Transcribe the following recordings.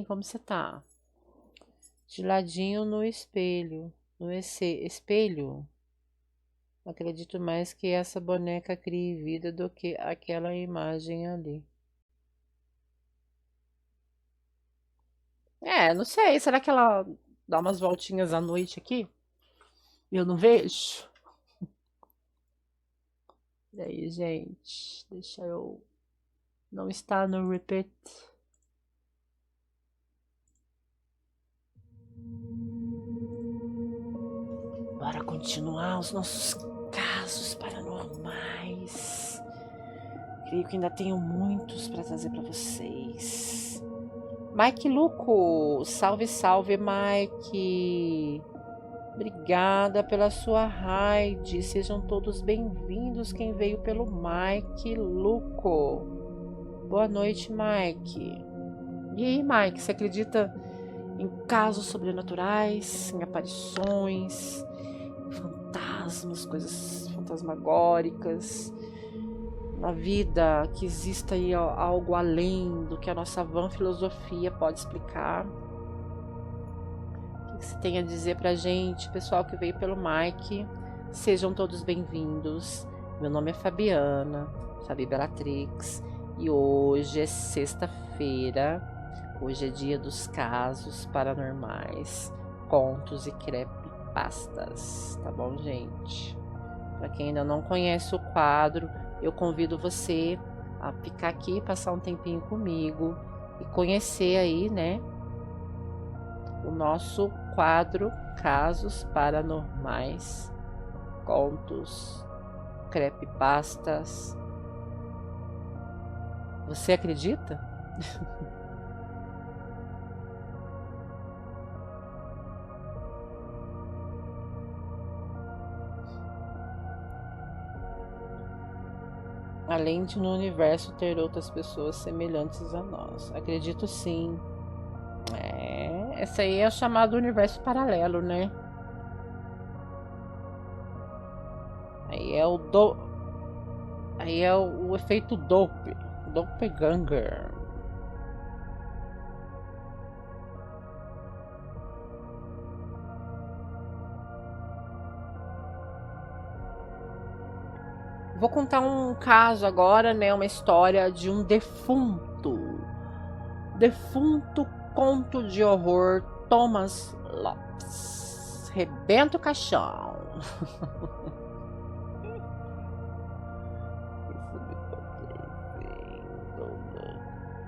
Como você tá? De ladinho no espelho. No espelho. Acredito mais que essa boneca crie vida do que aquela imagem ali. Não sei. Será que ela dá umas voltinhas à noite aqui? E eu não vejo? E aí, gente? Deixa eu. Não está no repeat. Bora continuar os nossos casos paranormais. Creio que ainda tenho muitos para trazer para vocês. Mike Luco, salve, salve, Mike. Obrigada pela sua raid. Sejam todos bem-vindos quem veio pelo Mike Luco. Boa noite, Mike. E aí, Mike, você acredita em casos sobrenaturais, em aparições, em fantasmas, coisas fantasmagóricas, na vida, que exista aí algo além do que a nossa vã filosofia pode explicar? O que você tem a dizer pra gente, pessoal que veio pelo Mike? Sejam todos bem-vindos. Meu nome é Fabiana, Fabi Bellatrix, e hoje é sexta-feira. Hoje é dia dos casos paranormais, contos e creepypastas, tá bom, gente? Para quem ainda não conhece o quadro, eu convido você a ficar aqui, passar um tempinho comigo e conhecer aí, né, o nosso quadro Casos Paranormais, Contos, Creepypastas. Você acredita? Além de no universo ter outras pessoas semelhantes a nós. Acredito sim. Esse aí é o chamado universo paralelo, né? Aí é Aí é o efeito Doppelganger. Vou contar um caso agora, né? Uma história de um defunto. Defunto conto de horror Thomas Lopes. Rebenta o caixão.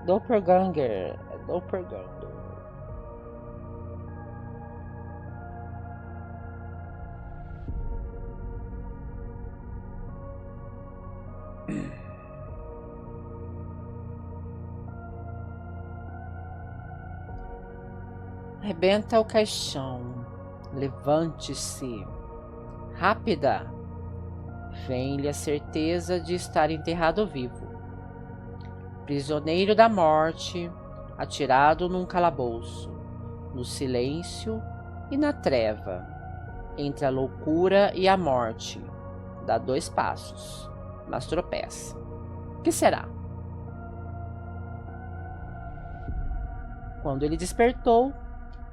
Doppelganger. Doppelganger. Rebenta o caixão. Levante-se. Rápida. Vem-lhe a certeza de estar enterrado vivo. Prisioneiro da morte, atirado num calabouço, no silêncio e na treva, entre a loucura e a morte, dá 2 passos, mas tropeça. Que será? Quando ele despertou,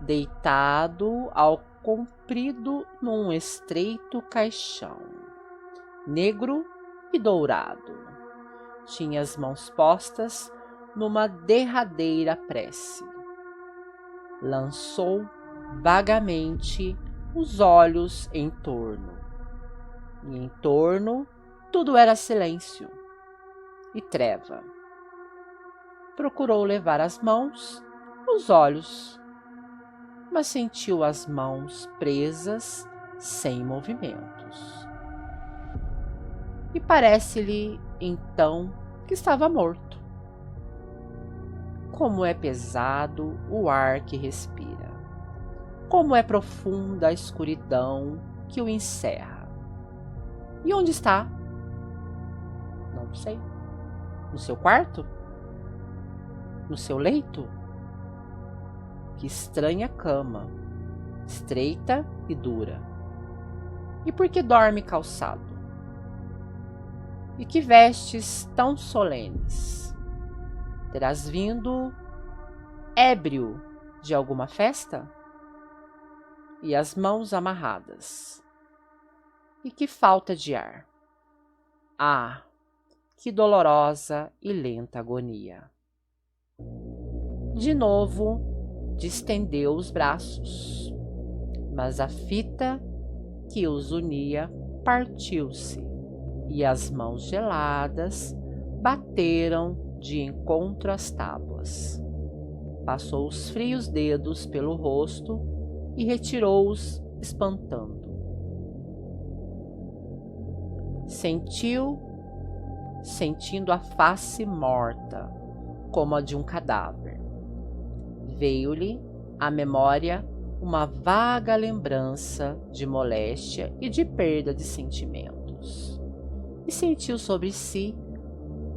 deitado ao comprido num estreito caixão, negro e dourado, tinha as mãos postas numa derradeira prece. Lançou vagamente os olhos em torno, e em torno tudo era silêncio e treva. Procurou levar as mãos, os olhos, mas sentiu as mãos presas, sem movimentos. E parece-lhe então que estava morto. Como é pesado o ar que respira, como é profunda a escuridão que o encerra. E onde está? Não sei. No seu quarto? No seu leito? Que estranha cama, estreita e dura. E por que dorme calçado? E que vestes tão solenes? Terás vindo ébrio de alguma festa? E as mãos amarradas. E que falta de ar. Ah, que dolorosa e lenta agonia. De novo, distendeu os braços, mas a fita que os unia partiu-se e as mãos geladas bateram de encontro às tábuas. Passou os frios dedos pelo rosto e retirou-os, espantando. Sentindo a face morta, como a de um cadáver. Veio-lhe à memória uma vaga lembrança de moléstia e de perda de sentimentos. E sentiu sobre si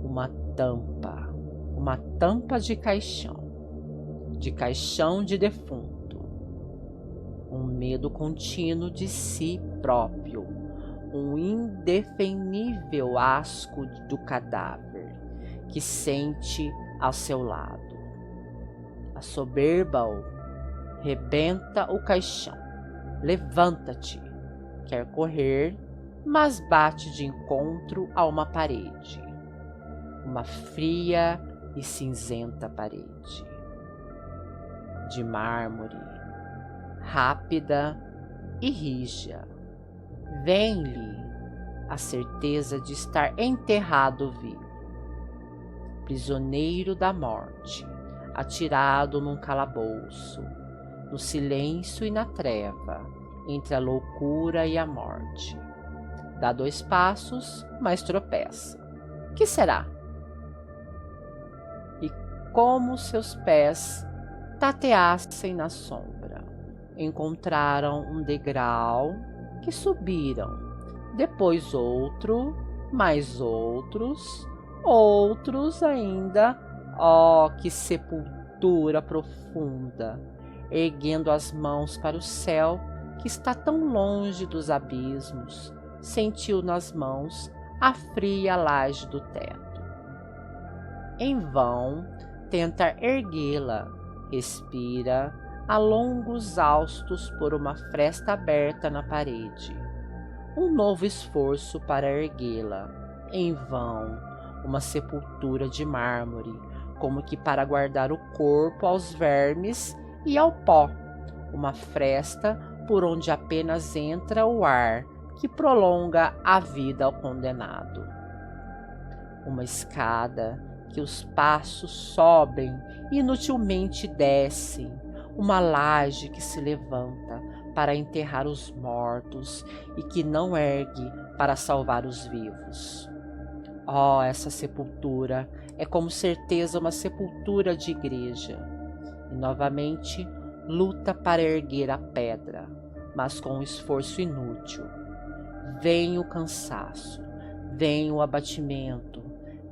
uma tampa de caixão de defunto. Um medo contínuo de si próprio, um indefinível asco do cadáver que sente ao seu lado. A soberba-o rebenta o caixão. Levanta-te. Quer correr, mas bate de encontro a uma parede. Uma fria e cinzenta parede. De mármore, rápida e rija. Vem-lhe a certeza de estar enterrado vivo. Prisioneiro da morte, atirado num calabouço, no silêncio e na treva, entre a loucura e a morte. Dá 2 passos, mas tropeça. Que será? E como seus pés tateassem na sombra, encontraram um degrau que subiram, depois outro, mais outros ainda. Oh, que sepultura profunda! Erguendo as mãos para o céu, que está tão longe dos abismos, sentiu nas mãos a fria laje do teto. Em vão tenta erguê-la, respira a longos haustos por uma fresta aberta na parede. Um novo esforço para erguê-la. Em vão, uma sepultura de mármore, como que para guardar o corpo aos vermes e ao pó. Uma fresta por onde apenas entra o ar que prolonga a vida ao condenado. Uma escada que os passos sobem e inutilmente descem. Uma laje que se levanta para enterrar os mortos e que não ergue para salvar os vivos. Oh, essa sepultura é com certeza uma sepultura de igreja. E novamente luta para erguer a pedra, mas com um esforço inútil. Vem o cansaço, vem o abatimento,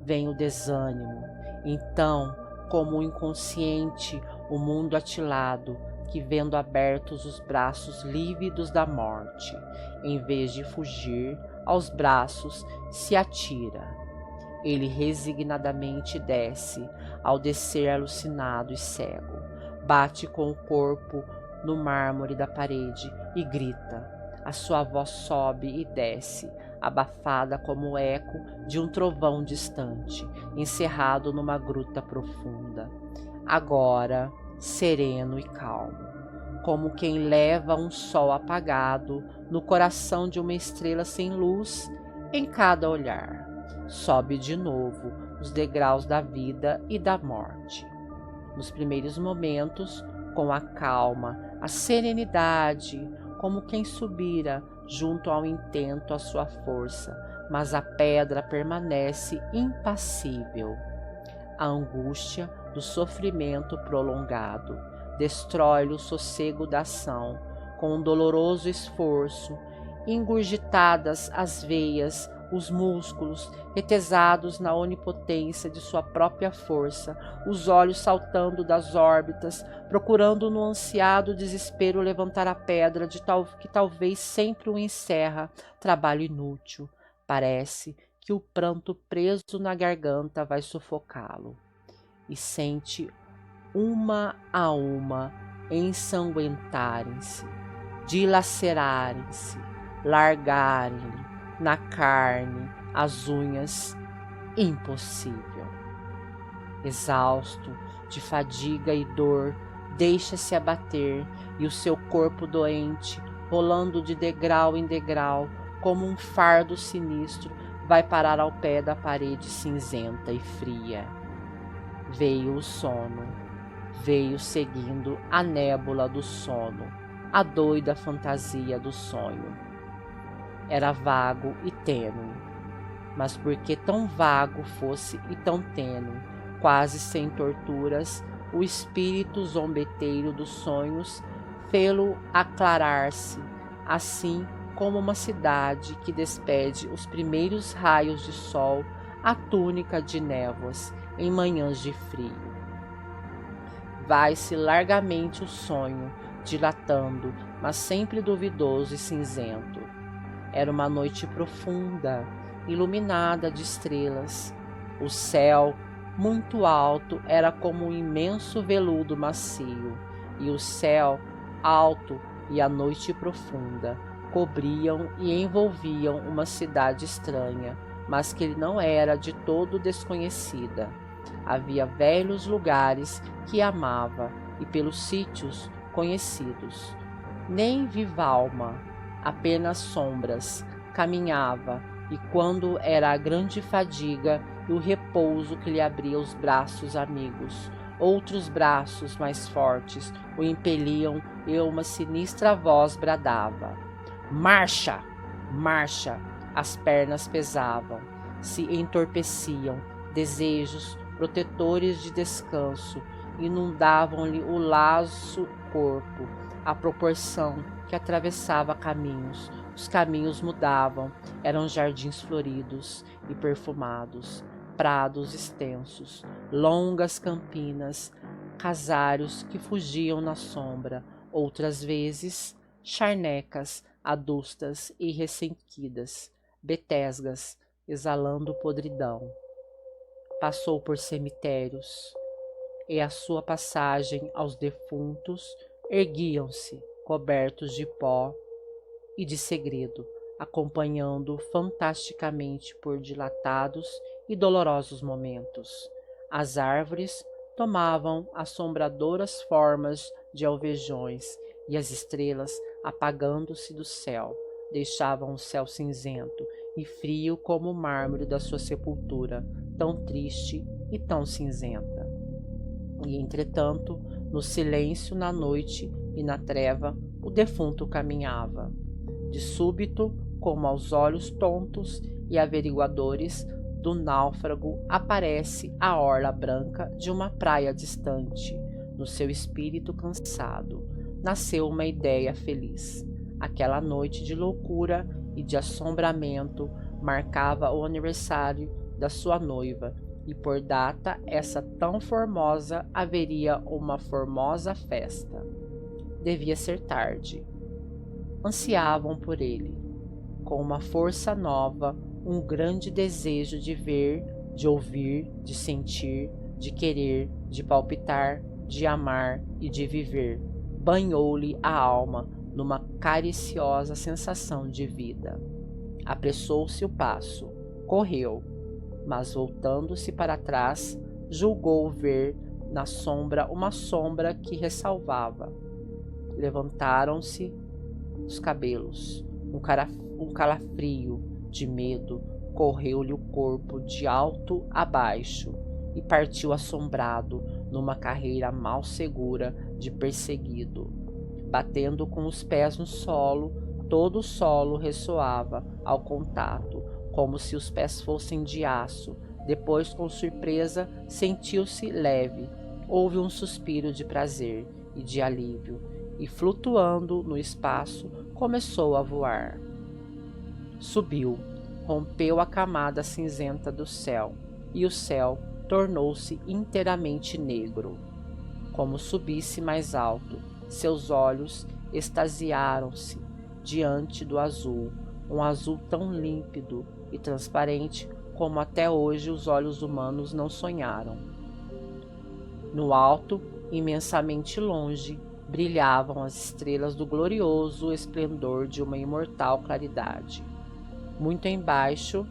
vem o desânimo. Então, como o inconsciente, o mundo atilado, que vendo abertos os braços lívidos da morte, em vez de fugir aos braços, se atira. Ele resignadamente desce, ao descer alucinado e cego, bate com o corpo no mármore da parede e grita. A sua voz sobe e desce, abafada como o eco de um trovão distante, encerrado numa gruta profunda. Agora, sereno e calmo, como quem leva um sol apagado no coração de uma estrela sem luz em cada olhar. Sobe de novo os degraus da vida e da morte. Nos primeiros momentos, com a calma, a serenidade, como quem subira junto ao intento a sua força, mas a pedra permanece impassível. A angústia do sofrimento prolongado destrói-lhe o sossego da ação, com um doloroso esforço, engurgitadas as veias, os músculos, retesados na onipotência de sua própria força, os olhos saltando das órbitas, procurando no ansiado desespero levantar a pedra que talvez sempre o encerra, trabalho inútil. Parece que o pranto preso na garganta vai sufocá-lo. E sente uma a uma, ensanguentarem-se, dilacerarem-se, largarem-lhe na carne as unhas. Impossível. Exausto, de fadiga e dor, deixa-se abater, e o seu corpo doente, rolando de degrau em degrau, como um fardo sinistro, vai parar ao pé da parede cinzenta e fria. Veio o sono, veio seguindo a nébula do sono, a doida fantasia do sonho. Era vago e tênue, mas porque tão vago fosse e tão tênue, quase sem torturas, o espírito zombeteiro dos sonhos fê-lo aclarar-se, assim como uma cidade que despede os primeiros raios de sol à túnica de névoas em manhãs de frio. Vai-se largamente o sonho, dilatando, mas sempre duvidoso e cinzento. Era uma noite profunda, iluminada de estrelas. O céu, muito alto, era como um imenso veludo macio, e o céu, alto, e a noite profunda cobriam e envolviam uma cidade estranha, mas que não era de todo desconhecida. Havia velhos lugares que amava, e pelos sítios conhecidos. Nem viva alma, apenas sombras, caminhava, e quando era a grande fadiga e o repouso que lhe abria os braços amigos, outros braços mais fortes o impeliam e uma sinistra voz bradava: marcha! Marcha! As pernas pesavam, se entorpeciam, desejos protetores de descanso inundavam-lhe o laço corpo, à proporção que atravessava caminhos. Os caminhos mudavam, eram jardins floridos e perfumados, prados extensos, longas campinas, casários que fugiam na sombra, outras vezes charnecas adustas e ressequidas, betesgas exalando podridão. Passou por cemitérios, e à sua passagem aos defuntos erguiam-se, cobertos de pó e de segredo, acompanhando fantasticamente por dilatados e dolorosos momentos. As árvores tomavam assombradoras formas de alvejões, e as estrelas, apagando-se do céu, deixavam o céu cinzento e frio como o mármore da sua sepultura, tão triste e tão cinzenta. E, entretanto, no silêncio, na noite e na treva, o defunto caminhava. De súbito, como aos olhos tontos e averiguadores do náufrago, aparece a orla branca de uma praia distante. No seu espírito cansado, nasceu uma ideia feliz. Aquela noite de loucura e de assombramento marcava o aniversário da sua noiva, e por data essa tão formosa haveria uma formosa festa. Devia ser tarde. Ansiavam por ele, com uma força nova, um grande desejo de ver, de ouvir, de sentir, de querer, de palpitar, de amar e de viver. Banhou-lhe a alma numa cariciosa sensação de vida. Apressou-se o passo, correu, mas voltando-se para trás, julgou ver na sombra uma sombra que ressalvava. Levantaram-se os cabelos, um calafrio de medo correu-lhe o corpo de alto a baixo e partiu assombrado numa carreira mal segura de perseguido. Batendo com os pés no solo, todo o solo ressoava ao contato, como se os pés fossem de aço. Depois, com surpresa, sentiu-se leve. Houve um suspiro de prazer e de alívio, e flutuando no espaço, começou a voar. Subiu, rompeu a camada cinzenta do céu, e o céu tornou-se inteiramente negro. Como subisse mais alto, seus olhos extasiaram-se diante do azul, um azul tão límpido e transparente como até hoje os olhos humanos não sonharam. No alto, Imensamente longe, brilhavam as estrelas do glorioso esplendor de uma imortal claridade. Muito embaixo,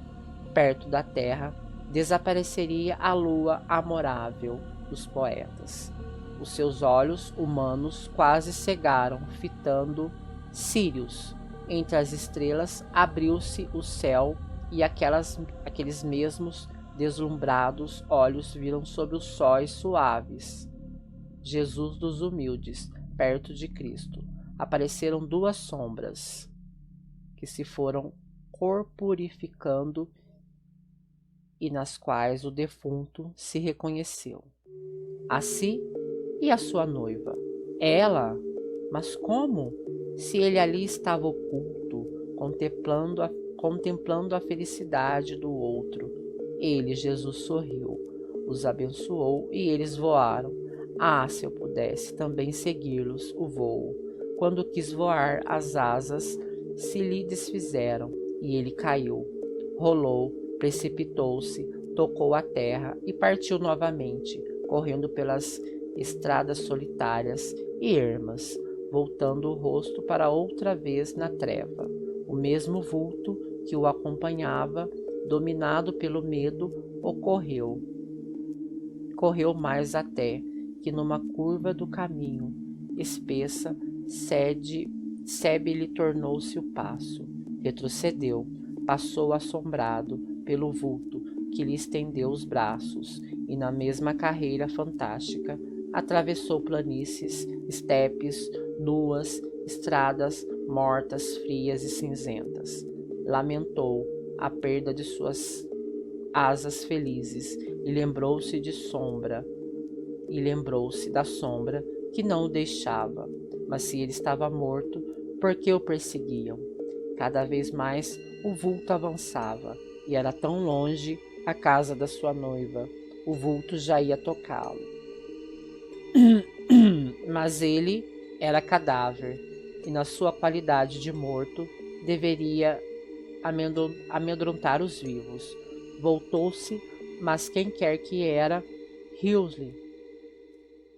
perto da terra, desapareceria a lua amorável dos poetas. Os seus olhos humanos quase cegaram, fitando Sírius. Entre as estrelas abriu-se o céu e aqueles mesmos deslumbrados olhos viram sobre os sóis suaves Jesus dos humildes, perto de Cristo. Apareceram duas sombras que se foram corporificando e nas quais o defunto se reconheceu. A si e a sua noiva. Ela, mas como? Se ele ali estava oculto, contemplando a felicidade do outro. Ele, Jesus, sorriu, os abençoou e eles voaram. Ah, se eu pudesse também segui-los o voo. Quando quis voar, as asas se lhe desfizeram e ele caiu. Rolou, precipitou-se, tocou a terra e partiu novamente, correndo pelas estradas solitárias e ermas, voltando o rosto para outra vez na treva. O mesmo vulto que o acompanhava, dominado pelo medo, correu mais até que numa curva do caminho, espessa, Sebe lhe tornou-se o passo. Retrocedeu, passou assombrado pelo vulto que lhe estendeu os braços, e na mesma carreira fantástica atravessou planícies, estepes, nuas, estradas mortas, frias e cinzentas. Lamentou a perda de suas asas felizes e lembrou-se da sombra que não o deixava. Mas se ele estava morto, por que o perseguiam? Cada vez mais o vulto avançava, e era tão longe a casa da sua noiva. O vulto já ia tocá-lo. Mas ele era cadáver, e na sua qualidade de morto deveria amedrontar os vivos. Voltou-se, mas quem quer que era, riu-lhe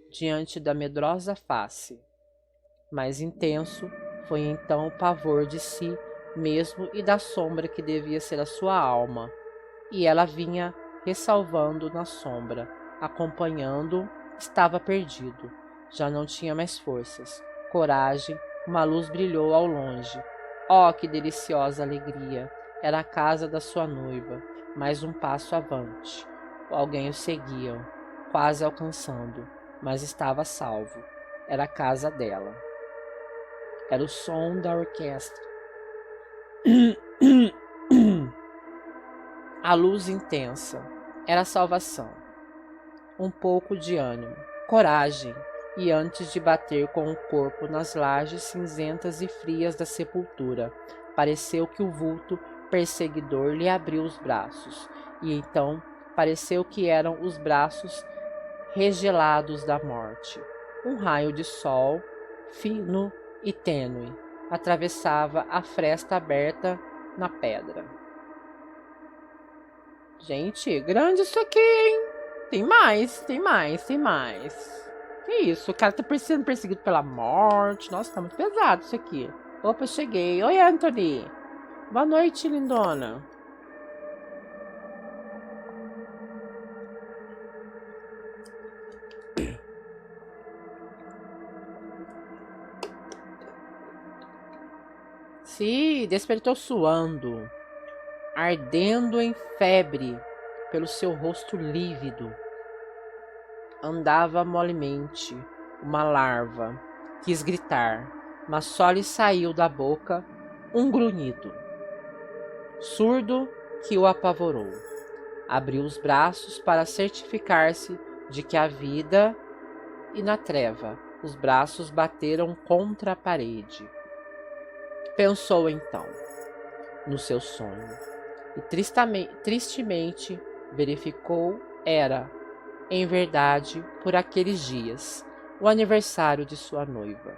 diante da medrosa face. Mais intenso foi então o pavor de si mesmo e da sombra que devia ser a sua alma, e ela vinha ressalvando na sombra, acompanhando, estava perdido, já não tinha mais forças, coragem, uma luz brilhou ao longe. Oh, que deliciosa alegria! Era a casa da sua noiva, mais um passo avante. Alguém o seguia, quase alcançando, mas estava salvo. Era a casa dela. Era o som da orquestra. A luz intensa. Era a salvação. Um pouco de ânimo, coragem, e antes de bater com o corpo nas lajes cinzentas e frias da sepultura, pareceu que o vulto perseguidor lhe abriu os braços, e então pareceu que eram os braços regelados da morte. Um raio de sol, fino e tênue, atravessava a fresta aberta na pedra. Gente, grande isso aqui, hein? Tem mais. Que isso? O cara tá sendo perseguido pela morte. Nossa, tá muito pesado isso aqui. Opa, cheguei. Oi, Anthony. Boa noite, lindona. Se despertou suando, ardendo em febre pelo seu rosto lívido. Andava molemente, uma larva. Quis gritar, mas só lhe saiu da boca um grunhido surdo que o apavorou. Abriu os braços para certificar-se de que a vida, e na treva os braços bateram contra a parede. Pensou então no seu sonho e tristemente verificou era, em verdade, por aqueles dias, o aniversário de sua noiva.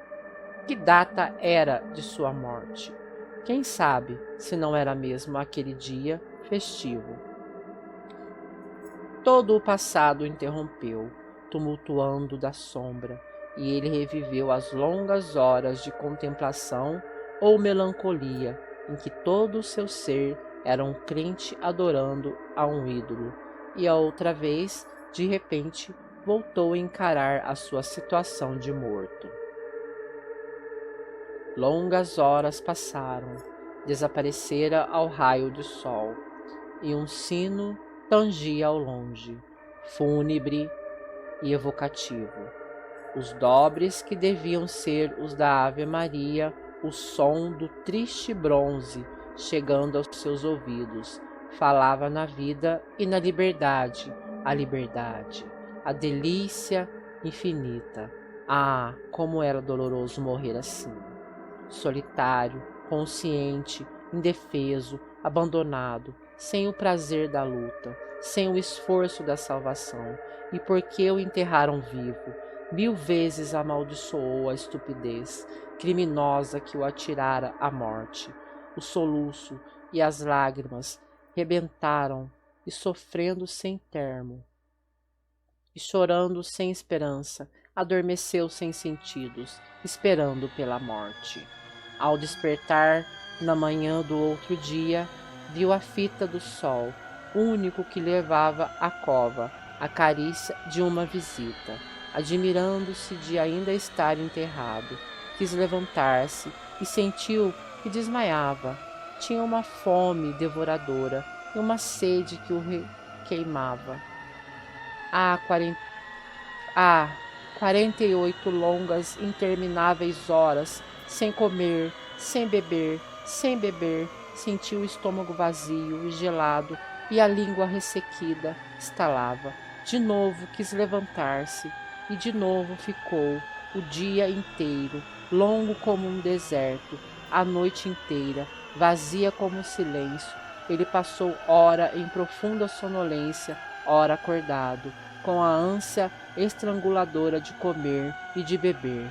Que data era de sua morte? Quem sabe se não era mesmo aquele dia festivo? Todo o passado interrompeu, tumultuando da sombra, e ele reviveu as longas horas de contemplação ou melancolia em que todo o seu ser era um crente adorando a um ídolo, e a outra vez, de repente, voltou a encarar a sua situação de morto. Longas horas passaram, desaparecera ao raio do sol, e um sino tangia ao longe, fúnebre e evocativo. Os dobres que deviam ser os da Ave Maria, o som do triste bronze chegando aos seus ouvidos, falava na vida e na liberdade, a delícia infinita. Ah, como era doloroso morrer assim, solitário, consciente, indefeso, abandonado, sem o prazer da luta, sem o esforço da salvação. E porque o enterraram vivo, 1000 vezes amaldiçoou a estupidez criminosa que o atirara à morte. O soluço e as lágrimas rebentaram, e sofrendo sem termo, e chorando sem esperança, adormeceu sem sentidos, esperando pela morte. Ao despertar, na manhã do outro dia, viu a fita do sol, único que levava à cova, a carícia de uma visita. Admirando-se de ainda estar enterrado, quis levantar-se e sentiu que desmaiava. Tinha uma fome devoradora e uma sede que o queimava. Há 48 longas, intermináveis horas, sem comer, sem beber, sentiu o estômago vazio e gelado e a língua ressequida estalava. De novo quis levantar-se e de novo ficou o dia inteiro, longo como um deserto, a noite inteira, vazia como o silêncio. Ele passou ora em profunda sonolência, ora acordado, com a ânsia estranguladora de comer e de beber.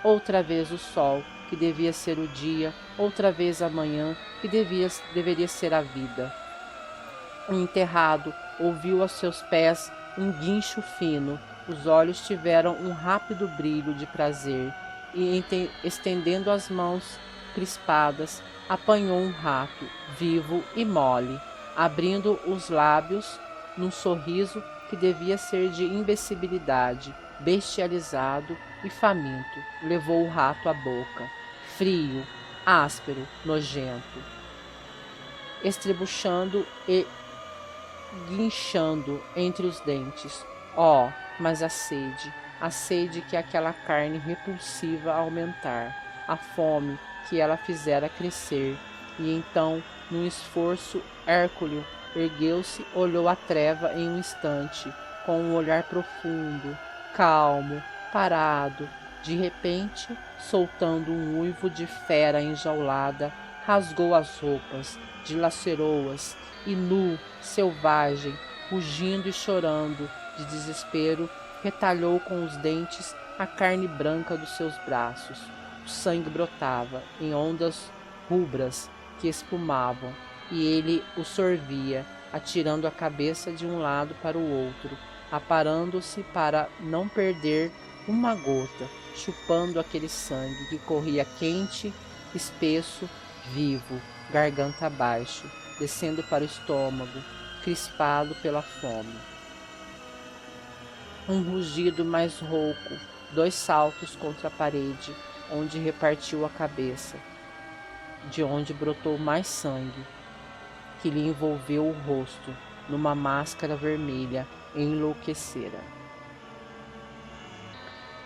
Outra vez o sol, que devia ser o dia, outra vez a manhã, que deveria ser a vida. O enterrado ouviu aos seus pés um guincho fino, os olhos tiveram um rápido brilho de prazer, e estendendo as mãos crispadas, apanhou um rato, vivo e mole, abrindo os lábios num sorriso que devia ser de imbecilidade, bestializado e faminto, levou o rato à boca, frio, áspero, nojento, estrebuchando e guinchando entre os dentes. Oh, mas a sede que aquela carne repulsiva aumentar, a fome que ela fizera crescer, e então, num esforço hérculeo, ergueu-se, olhou a treva em um instante, com um olhar profundo, calmo, parado. De repente, soltando um uivo de fera enjaulada, rasgou as roupas, dilacerou-as, e nu, selvagem, rugindo e chorando de desespero, retalhou com os dentes a carne branca dos seus braços. O sangue brotava em ondas rubras que espumavam, e ele o sorvia, atirando a cabeça de um lado para o outro, aparando-se para não perder uma gota, chupando aquele sangue que corria quente, espesso, vivo, garganta abaixo, descendo para o estômago, crispado pela fome. Um rugido mais rouco, 2 saltos contra a parede, onde repartiu a cabeça, de onde brotou mais sangue, que lhe envolveu o rosto numa máscara vermelha e enlouquecera.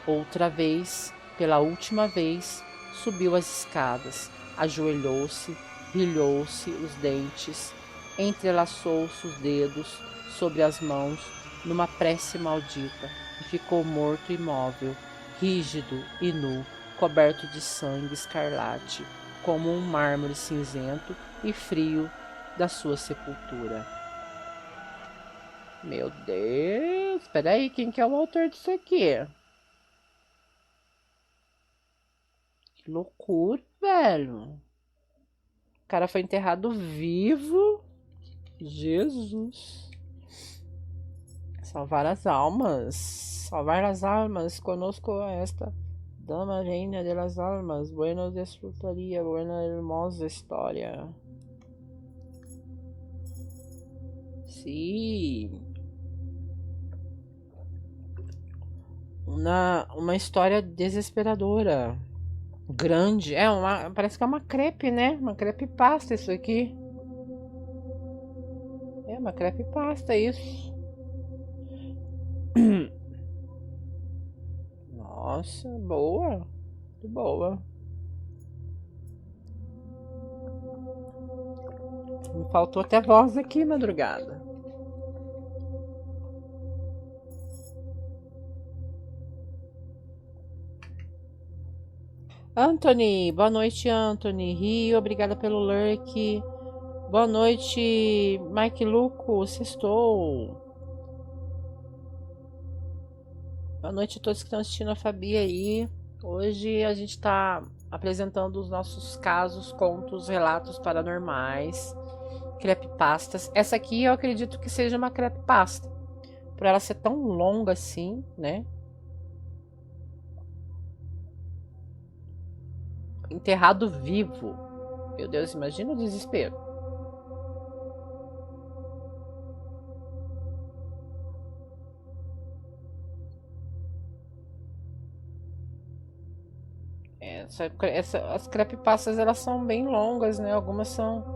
Outra vez, pela última vez, subiu as escadas, ajoelhou-se, brilhou-se os dentes, entrelaçou-se os dedos sobre as mãos numa prece maldita e ficou morto imóvel, rígido e nu, coberto de sangue escarlate, como um mármore cinzento e frio da sua sepultura. Meu Deus, peraí, quem que é o autor disso aqui? Que loucura, velho. O cara foi enterrado vivo. Jesus. Salvar as almas. Salvar as almas. Conosco esta dama reina de las almas. Bueno disfrutaría. Buena hermosa história. Sim. Uma história desesperadora. Grande. Parece que é uma crepe, né? Uma creepypasta isso aqui. É uma creepypasta isso. Nossa, boa. Muito boa. Me faltou até voz aqui, madrugada. Anthony, boa noite, Anthony. Rio, obrigada pelo lurk. Boa noite, Mike Luco, sextou. Boa noite a todos que estão assistindo a Fabi aí. Hoje a gente está apresentando os nossos casos, contos, relatos paranormais, creepypastas. Essa aqui eu acredito que seja uma creepypasta, por ela ser tão longa assim, né? Enterrado vivo. Meu Deus, imagina o desespero. As creepypastas elas são bem longas, né? Algumas são